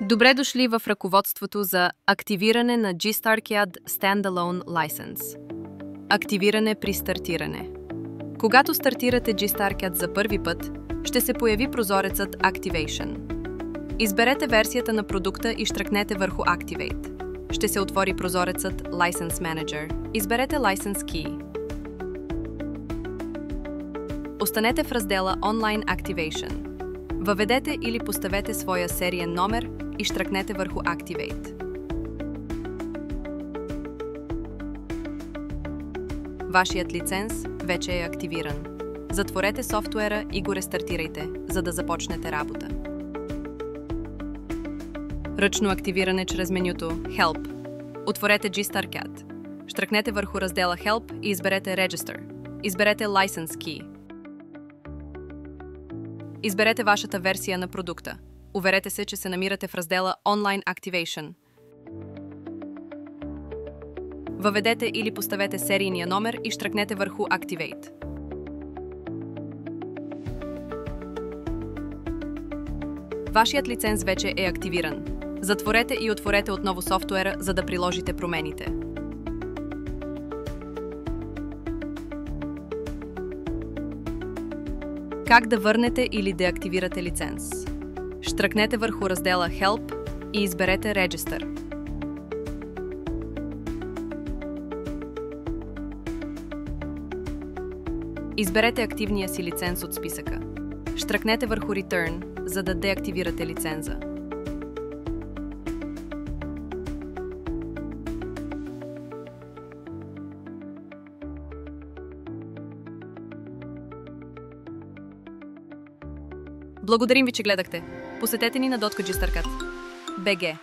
Добре дошли в ръководството за активиране на GStarCAD Standalone License. Активиране при стартиране. Когато стартирате GStarCAD за първи път, ще се появи прозорецът Activation. Изберете версията на продукта и щръкнете върху Activate. Ще се отвори прозорецът License Manager. Изберете License Key. Останете в раздела Online Activation. Въведете или поставете своя сериен номер и щръкнете върху Activate. Вашият лиценз вече е активиран. Затворете софтуера и го рестартирайте, за да започнете работа. Ръчно активиране чрез менюто Help. Отворете GStarCAD. Щръкнете върху раздела Help и изберете Register. Изберете License Key. Изберете вашата версия на продукта. Уверете се, че се намирате в раздела Online Activation. Въведете или поставете серийния номер и щръкнете върху Activate. Вашият лиценз вече е активиран. Затворете и отворете отново софтуера, за да приложите промените. Как да върнете или деактивирате лиценз? Щръкнете върху раздела Help и изберете Register. Изберете активния си лиценз от списъка. Щръкнете върху Return, за да деактивирате лиценза. Благодарим ви, че гледахте. Посетете ни на .gstarcad.bg.